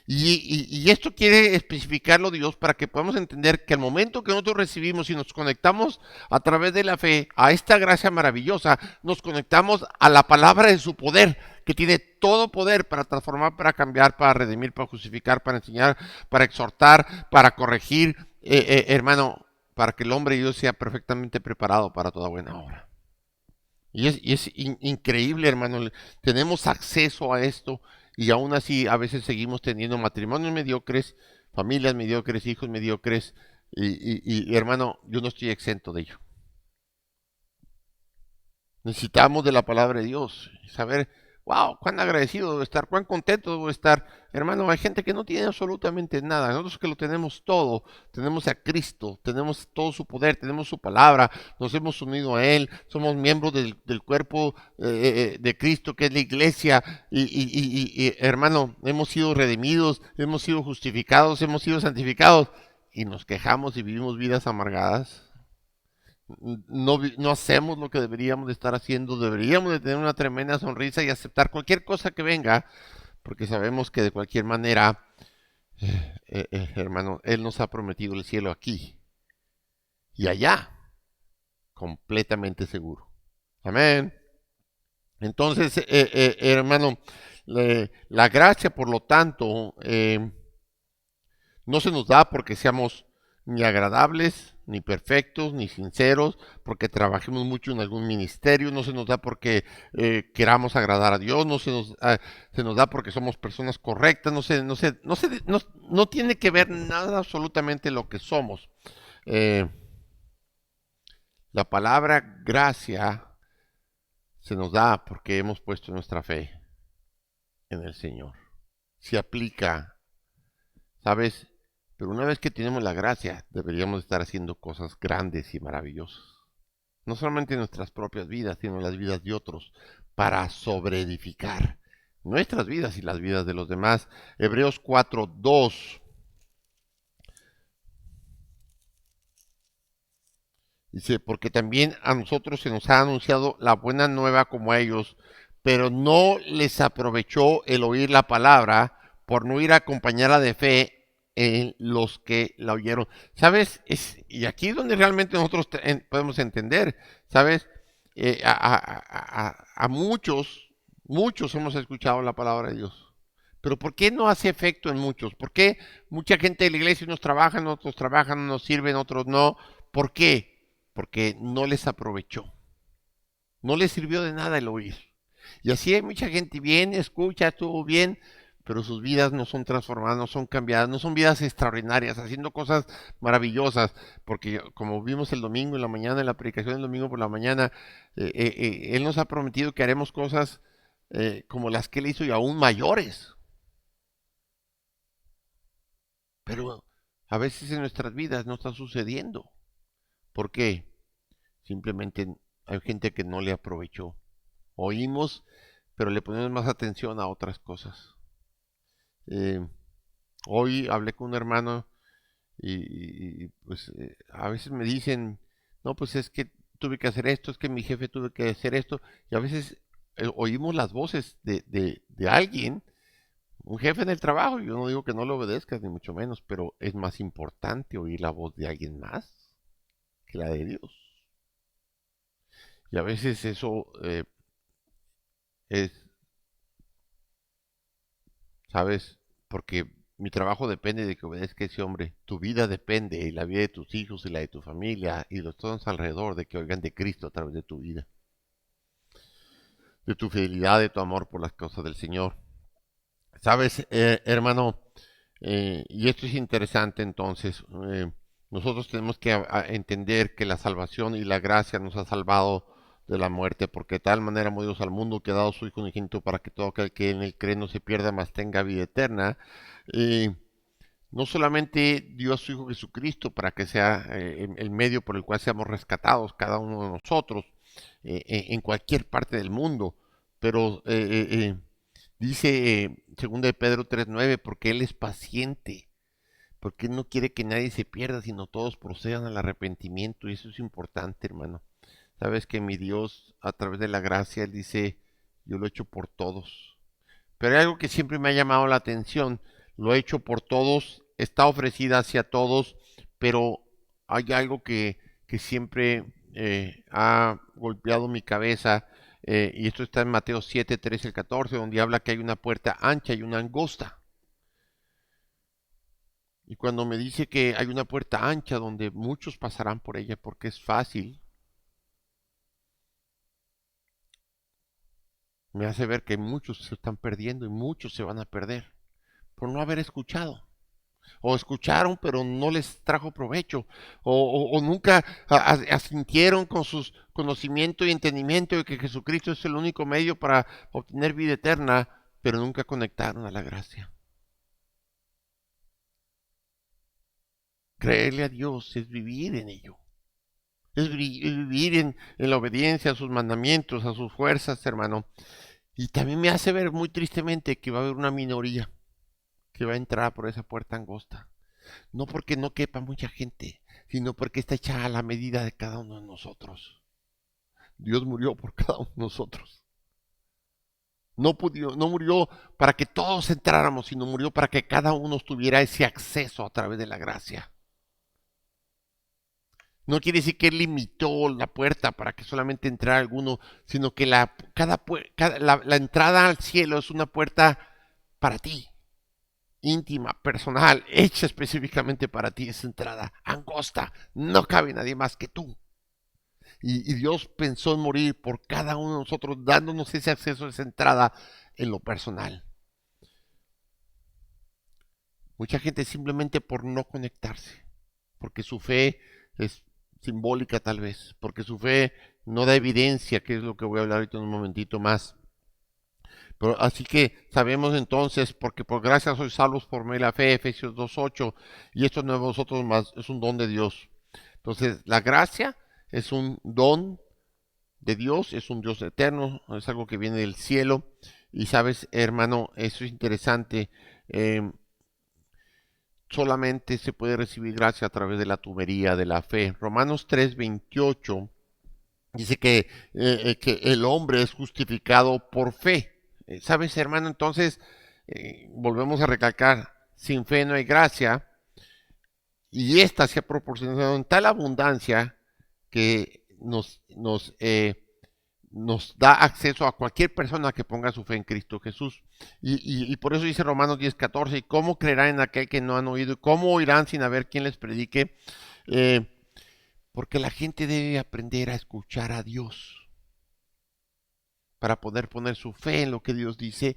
Y esto quiere especificarlo Dios para que podamos entender que al momento que nosotros recibimos y nos conectamos a través de la fe a esta gracia maravillosa, nos conectamos a la palabra de su poder, que tiene todo poder para transformar, para cambiar, para redimir, para justificar, para enseñar, para exhortar, para corregir, hermano, para que el hombre y Dios sea perfectamente preparado para toda buena obra. Y es increíble, hermano. Tenemos acceso a esto y aún así a veces seguimos teniendo matrimonios mediocres, familias mediocres, hijos mediocres. Hermano, yo no estoy exento de ello. Necesitamos de la palabra de Dios, saber, wow, cuán agradecido debo estar, cuán contento debo estar. Hermano, hay gente que no tiene absolutamente nada. Nosotros que lo tenemos todo, tenemos a Cristo, tenemos todo su poder, tenemos su palabra, nos hemos unido a Él, somos miembros del cuerpo de Cristo, que es la iglesia. Hermano, hemos sido redimidos, hemos sido justificados, hemos sido santificados y nos quejamos y vivimos vidas amargadas. No hacemos lo que deberíamos de estar haciendo, deberíamos de tener una tremenda sonrisa y aceptar cualquier cosa que venga, porque sabemos que de cualquier manera, hermano, Él nos ha prometido el cielo aquí y allá, completamente seguro. Amén. Entonces, hermano, la gracia, por lo tanto, no se nos da porque seamos ni agradables, ni perfectos, ni sinceros, porque trabajemos mucho en algún ministerio, no se nos da porque queramos agradar a Dios, se nos da porque somos personas correctas, no tiene que ver nada absolutamente lo que somos. Eh, la palabra gracia se nos da porque hemos puesto nuestra fe en el Señor. Se aplica, ¿sabes? Pero una vez que tenemos la gracia, deberíamos estar haciendo cosas grandes y maravillosas. No solamente en nuestras propias vidas, sino en las vidas de otros, para sobreedificar nuestras vidas y las vidas de los demás. Hebreos 4:2 dice, porque también a nosotros se nos ha anunciado la buena nueva como a ellos, pero no les aprovechó el oír la palabra por no ir acompañada de fe en los que la oyeron. ¿Sabes? Y aquí es donde realmente nosotros podemos entender, ¿sabes? A muchos hemos escuchado la palabra de Dios. Pero ¿por qué no hace efecto en muchos? ¿Por qué mucha gente de la iglesia unos trabajan, otros trabajan, unos sirven, otros no? ¿Por qué? Porque no les aprovechó. No les sirvió de nada el oír. Y así hay mucha gente bien, escucha, estuvo bien, pero sus vidas no son transformadas, no son cambiadas, no son vidas extraordinarias, haciendo cosas maravillosas, porque como vimos el domingo en la mañana, en la predicación del domingo por la mañana, Él nos ha prometido que haremos cosas como las que Él hizo y aún mayores. Pero a veces en nuestras vidas no está sucediendo. ¿Por qué? Simplemente hay gente que no le aprovechó. Oímos, pero le ponemos más atención a otras cosas. Eh, Hoy hablé con un hermano pues a veces me dicen, no, pues es que tuve que hacer esto, es que mi jefe tuve que hacer esto, y a veces oímos las voces de alguien, un jefe en el trabajo. Yo no digo que no le obedezcas, ni mucho menos, pero es más importante oír la voz de alguien más que la de Dios. Y a veces eso es, ¿sabes? Porque mi trabajo depende de que obedezca a ese hombre. Tu vida depende, y la vida de tus hijos y la de tu familia y los todos alrededor, de que oigan de Cristo a través de tu vida. De tu fidelidad, de tu amor por las cosas del Señor. ¿Sabes, hermano? Y esto es interesante entonces. Nosotros tenemos que entender que la salvación y la gracia nos ha salvado de la muerte, porque de tal manera amó Dios al mundo que ha dado su Hijo unigénito para que todo aquel que en él cree no se pierda, mas tenga vida eterna. No solamente dio a su Hijo Jesucristo para que sea el medio por el cual seamos rescatados cada uno de nosotros en cualquier parte del mundo, pero dice 2 de Pedro 3:9, porque Él es paciente, porque Él no quiere que nadie se pierda, sino todos procedan al arrepentimiento, y eso es importante, hermano. Sabes que mi Dios, a través de la gracia, Él dice, yo lo he hecho por todos. Pero hay algo que siempre me ha llamado la atención. Lo he hecho por todos, está ofrecida hacia todos, pero hay algo que siempre ha golpeado mi cabeza, y esto está en Mateo 7, 13 al 14, donde habla que hay una puerta ancha y una angosta. Y cuando me dice que hay una puerta ancha donde muchos pasarán por ella porque es fácil, me hace ver que muchos se están perdiendo y muchos se van a perder por no haber escuchado. O escucharon pero no les trajo provecho, o nunca asintieron con sus conocimiento y entendimiento de que Jesucristo es el único medio para obtener vida eterna, pero nunca conectaron a la gracia. Creerle a Dios es vivir en ello, es vivir en la obediencia a sus mandamientos, a sus fuerzas, hermano. Y también me hace ver muy tristemente que va a haber una minoría que va a entrar por esa puerta angosta. No porque no quepa mucha gente, sino porque está hecha a la medida de cada uno de nosotros. Dios murió por cada uno de nosotros. No murió para que todos entráramos, sino murió para que cada uno tuviera ese acceso a través de la gracia. No quiere decir que Él limitó la puerta para que solamente entrara alguno, sino que la entrada al cielo es una puerta para ti, íntima, personal, hecha específicamente para ti, esa entrada angosta. No cabe nadie más que tú. Y Dios pensó en morir por cada uno de nosotros, dándonos ese acceso, esa entrada en lo personal. Mucha gente simplemente por no conectarse, porque su fe es simbólica tal vez, porque su fe no da evidencia, que es lo que voy a hablar ahorita en un momentito más. Pero así que sabemos entonces, porque por gracia sois salvos por medio de la fe, Efesios 2:8, y esto no es vosotros más, es un don de Dios. Entonces, la gracia es un don de Dios, es un Dios eterno, es algo que viene del cielo. Y sabes, hermano, eso es interesante. Solamente se puede recibir gracia a través de la tubería de la fe. Romanos 3:28 dice que el hombre es justificado por fe. ¿Sabes, hermano? Entonces, volvemos a recalcar, sin fe no hay gracia, y esta se ha proporcionado en tal abundancia que nos da acceso a cualquier persona que ponga su fe en Cristo Jesús. Y por eso dice Romanos 10:14, ¿y cómo creerán en aquel que no han oído? ¿Y cómo oirán sin haber quien les predique? Porque la gente debe aprender a escuchar a Dios para poder poner su fe en lo que Dios dice,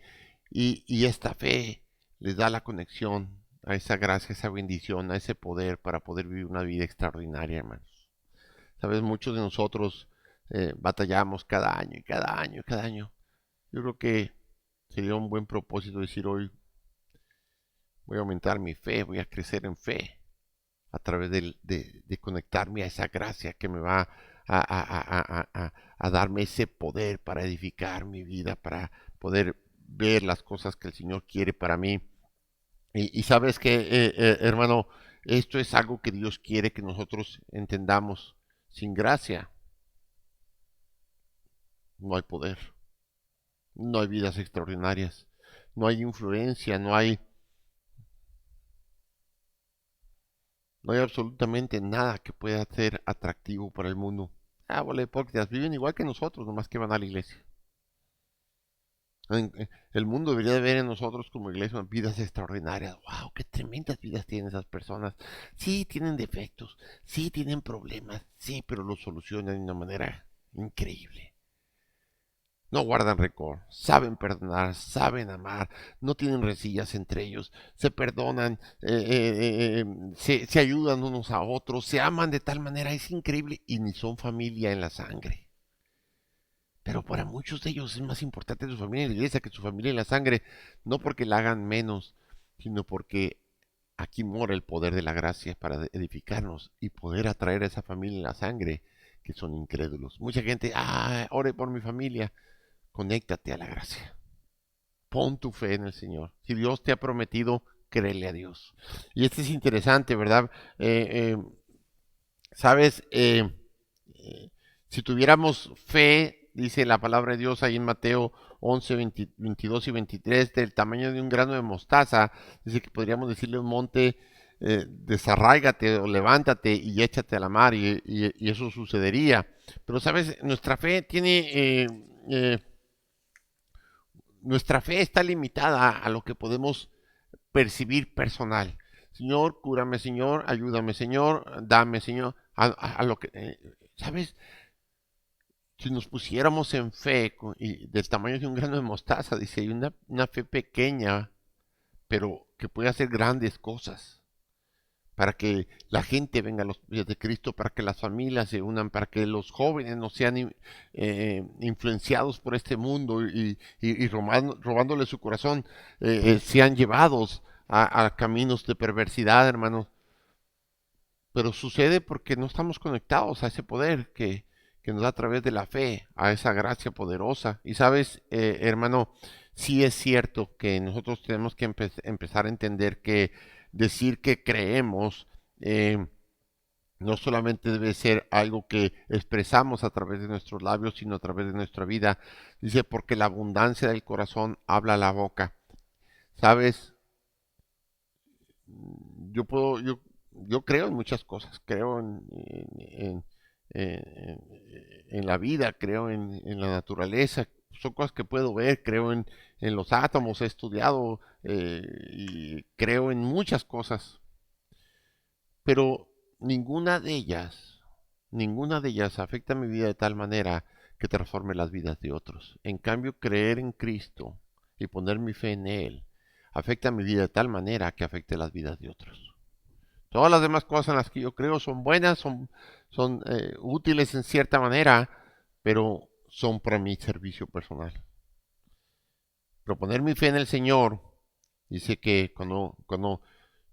y esta fe les da la conexión a esa gracia, a esa bendición, a ese poder para poder vivir una vida extraordinaria, hermanos. Sabes, muchos de nosotros batallamos cada año y cada año y cada año. Yo creo que sería un buen propósito decir hoy, voy a aumentar mi fe, voy a crecer en fe a través de conectarme a esa gracia que me va a darme ese poder para edificar mi vida, para poder ver las cosas que el Señor quiere para mí. Y sabes que, hermano, esto es algo que Dios quiere que nosotros entendamos. Sin gracia no hay poder, no hay vidas extraordinarias, no hay influencia, no hay absolutamente nada que pueda ser atractivo para el mundo. Ah, vale, hipócritas, viven igual que nosotros, nomás que van a la iglesia. El mundo debería de ver en nosotros como iglesia vidas extraordinarias. ¡Wow! ¡Qué tremendas vidas tienen esas personas! Sí, tienen defectos, sí, tienen problemas, sí, pero los solucionan de una manera increíble. No guardan rencor, saben perdonar, saben amar, no tienen rencillas entre ellos, se perdonan, se ayudan unos a otros, se aman de tal manera, es increíble, y ni son familia en la sangre. Pero para muchos de ellos es más importante su familia en la iglesia que su familia en la sangre, no porque la hagan menos, sino porque aquí mora el poder de la gracia para edificarnos y poder atraer a esa familia en la sangre que son incrédulos. Mucha gente, ore por mi familia. Conéctate a la gracia. Pon tu fe en el Señor. Si Dios te ha prometido, créele a Dios. Y esto es interesante, ¿verdad? Sabes, Si tuviéramos fe, dice la palabra de Dios ahí en Mateo 11, 22 y 23, del tamaño de un grano de mostaza, dice que podríamos decirle a un monte, desarráigate o levántate y échate a la mar, y eso sucedería. Pero, ¿sabes? Nuestra fe está limitada a lo que podemos percibir personal. Señor, cúrame, Señor, ayúdame, Señor, dame, Señor, a lo que, ¿sabes? Si nos pusiéramos en fe y del tamaño de un grano de mostaza, dice, hay una fe pequeña, pero que puede hacer grandes cosas, para que la gente venga a los pies de Cristo, para que las familias se unan, para que los jóvenes no sean influenciados por este mundo y robándole su corazón, sean llevados a caminos de perversidad, hermanos. Pero sucede porque no estamos conectados a ese poder que nos da a través de la fe, a esa gracia poderosa. Y sabes, hermano, sí es cierto que nosotros tenemos que empezar a entender que decir que creemos no solamente debe ser algo que expresamos a través de nuestros labios, sino a través de nuestra vida. Dice, porque la abundancia del corazón habla la boca. Sabes, yo creo en muchas cosas, creo en- en la vida, creo en la naturaleza, son cosas que puedo ver, creo en los átomos, he estudiado y creo en muchas cosas, pero ninguna de ellas afecta mi vida de tal manera que transforme las vidas de otros. En cambio, creer en Cristo y poner mi fe en Él afecta mi vida de tal manera que afecte las vidas de otros. Todas las demás cosas en las que yo creo son buenas, son útiles en cierta manera, pero son para mi servicio personal. Pero poner mi fe en el Señor, dice que cuando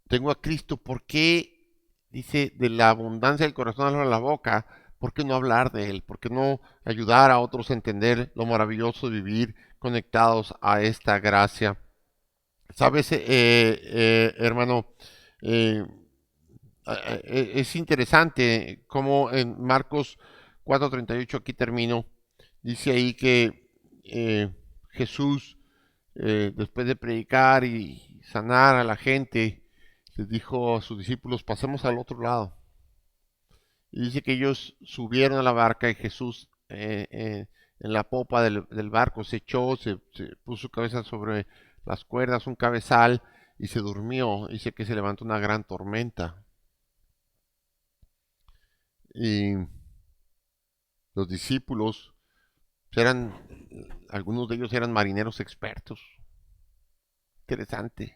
tengo a Cristo, ¿por qué? Dice, de la abundancia del corazón habla la boca, ¿por qué no hablar de Él? ¿Por qué no ayudar a otros a entender lo maravilloso de vivir conectados a esta gracia? ¿Sabes, hermano? Eh, es interesante cómo en Marcos 4:38, aquí termino, dice ahí que Jesús, después de predicar y sanar a la gente, les dijo a sus discípulos, pasemos al otro lado. Y dice que ellos subieron a la barca y Jesús en la popa del barco se echó, se puso su cabeza sobre las cuerdas, un cabezal, y se durmió. Dice que se levantó una gran tormenta. Y los discípulos eran, algunos de ellos eran marineros expertos. Interesante.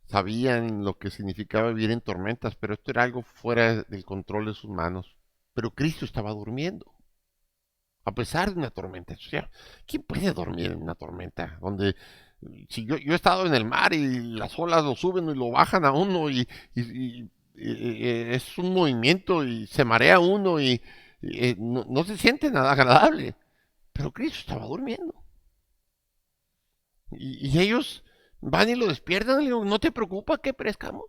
Sabían lo que significaba vivir en tormentas, pero esto era algo fuera del control de sus manos. Pero Cristo estaba durmiendo, a pesar de una tormenta. O sea, ¿quién puede dormir en una tormenta? Donde, si yo he estado en el mar y las olas lo suben y lo bajan a uno y es un movimiento y se marea uno y no se siente nada agradable. Pero Cristo estaba durmiendo. Y ellos van y lo despiertan y le digo, ¿no te preocupa que perezcamos?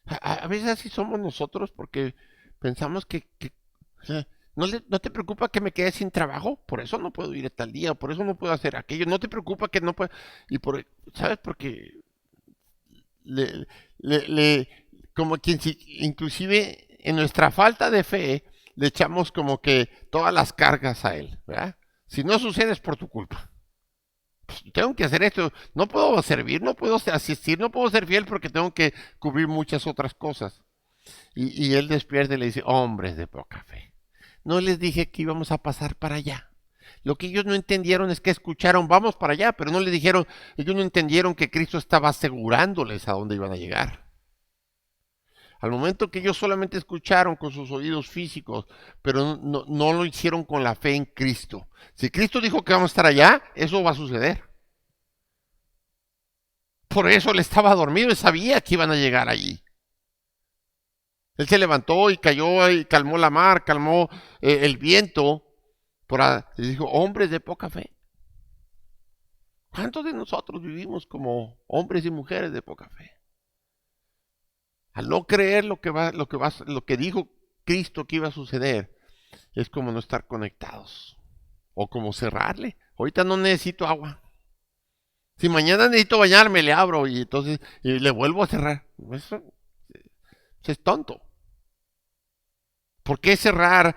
A veces así somos nosotros porque pensamos o sea, no te preocupa que me quede sin trabajo, por eso no puedo ir a tal día, por eso no puedo hacer aquello, no te preocupa que no puedo, ¿sabes? Porque le, le, como quien si, inclusive en nuestra falta de fe, le echamos como que todas las cargas a él, ¿verdad? Si no sucede es por tu culpa. Pues, tengo que hacer esto, no puedo servir, no puedo asistir, no puedo ser fiel porque tengo que cubrir muchas otras cosas. Y él despierta y le dice, hombres de poca fe, no les dije que íbamos a pasar para allá. Lo que ellos no entendieron es que escucharon, vamos para allá, pero no les dijeron, ellos no entendieron que Cristo estaba asegurándoles a dónde iban a llegar. Al momento que ellos solamente escucharon con sus oídos físicos, pero no lo hicieron con la fe en Cristo. Si Cristo dijo que vamos a estar allá, eso va a suceder. Por eso él estaba dormido y sabía que iban a llegar allí. Él se levantó y cayó y calmó la mar, calmó el viento. Y dijo, hombres de poca fe. ¿Cuántos de nosotros vivimos como hombres y mujeres de poca fe? Al no creer lo que dijo Cristo que iba a suceder, es como no estar conectados o como cerrarle. Ahorita no necesito agua. Si mañana necesito bañarme, le abro y entonces y le vuelvo a cerrar. Eso es tonto. ¿Por qué cerrar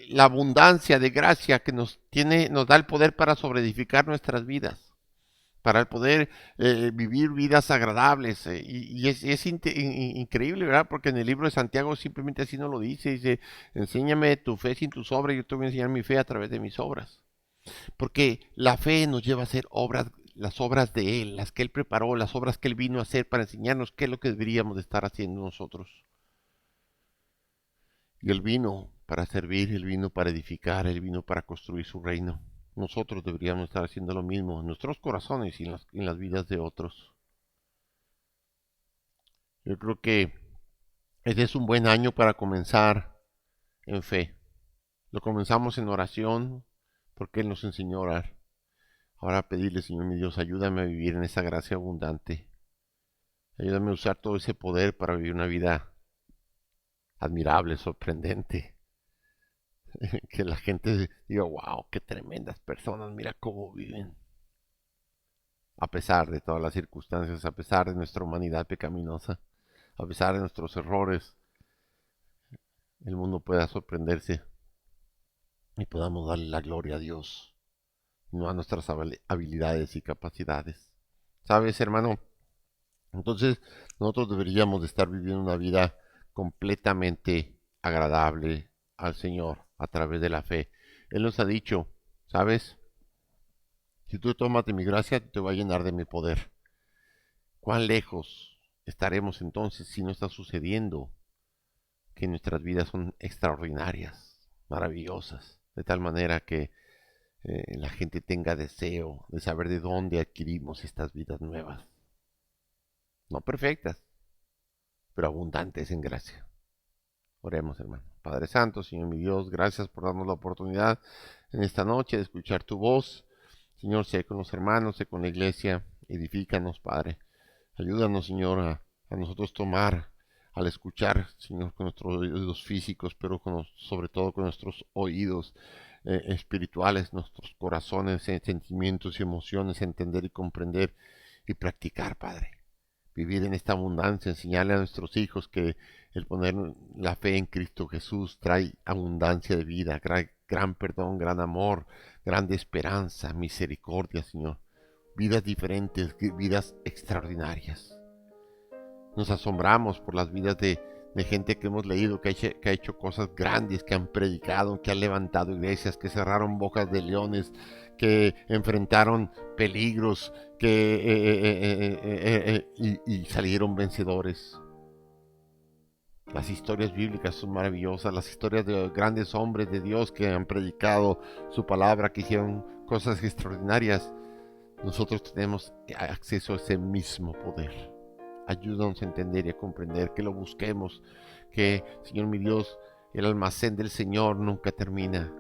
la abundancia de gracia que nos da el poder para sobreedificar nuestras vidas? Para el poder vivir vidas agradables. Es increíble, ¿verdad? Porque en el libro de Santiago simplemente así no lo dice, enséñame tu fe sin tus obras, yo te voy a enseñar mi fe a través de mis obras. Porque la fe nos lleva a hacer obras, las obras de Él, las que Él preparó, las obras que Él vino a hacer para enseñarnos qué es lo que deberíamos de estar haciendo nosotros. Y Él vino para servir, Él vino para edificar, Él vino para construir su reino. Nosotros deberíamos estar haciendo lo mismo en nuestros corazones y en las vidas de otros. Yo creo que este es un buen año para comenzar en fe. Lo comenzamos en oración porque Él nos enseñó a orar. Ahora pedirle, Señor mi Dios, ayúdame a vivir en esa gracia abundante. Ayúdame a usar todo ese poder para vivir una vida admirable, sorprendente. Que la gente diga, wow, qué tremendas personas, mira cómo viven. A pesar de todas las circunstancias, a pesar de nuestra humanidad pecaminosa, a pesar de nuestros errores, el mundo pueda sorprenderse y podamos darle la gloria a Dios, no a nuestras habilidades y capacidades. ¿Sabes, hermano? Entonces, nosotros deberíamos de estar viviendo una vida completamente agradable al Señor a través de la fe. Él nos ha dicho, ¿sabes? Si tú tomas de mi gracia, te voy a llenar de mi poder. ¿Cuán lejos estaremos entonces si no está sucediendo que nuestras vidas son extraordinarias, maravillosas, de tal manera que la gente tenga deseo de saber de dónde adquirimos estas vidas nuevas? No perfectas, pero abundantes en gracia. Oremos, hermano. Padre Santo, Señor mi Dios, gracias por darnos la oportunidad en esta noche de escuchar tu voz. Señor, sé con los hermanos, sé con la iglesia, edifícanos, Padre. Ayúdanos, Señor, a nosotros tomar, al escuchar, Señor, con nuestros oídos físicos, pero sobre todo con nuestros oídos espirituales, nuestros corazones, sentimientos y emociones, entender y comprender y practicar, Padre. Vivir en esta abundancia, enseñarle a nuestros hijos que el poner la fe en Cristo Jesús trae abundancia de vida, gran perdón, gran amor, grande esperanza, misericordia, Señor. Vidas diferentes, vidas extraordinarias. Nos asombramos por las vidas de gente que hemos leído, que ha hecho cosas grandes, que han predicado, que han levantado iglesias, que cerraron bocas de leones, que enfrentaron peligros, y salieron vencedores. Las historias bíblicas son maravillosas, las historias de grandes hombres de Dios que han predicado su palabra, que hicieron cosas extraordinarias. Nosotros tenemos acceso a ese mismo poder. Ayúdanos a entender y a comprender, que lo busquemos, que, Señor mi Dios, el almacén del Señor nunca termina.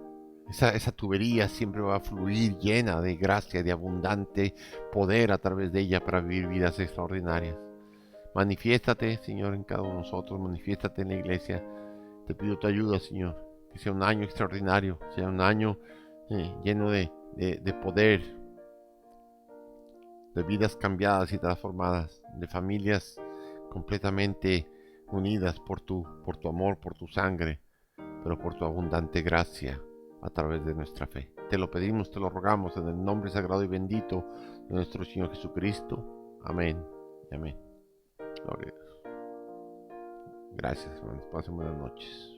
Esa tubería siempre va a fluir llena de gracia, de abundante poder a través de ella para vivir vidas extraordinarias. Manifiéstate, Señor, en cada uno de nosotros, manifiéstate en la iglesia. Te pido tu ayuda, Señor, que sea un año extraordinario, sea un año lleno de poder, de vidas cambiadas y transformadas, de familias completamente unidas por tu amor, por tu sangre, pero por tu abundante gracia a través de nuestra fe. Te lo pedimos, te lo rogamos en el nombre sagrado y bendito de nuestro Señor Jesucristo. Amén y amén. Gloria a Dios. Gracias, hermanos. Pasen buenas noches.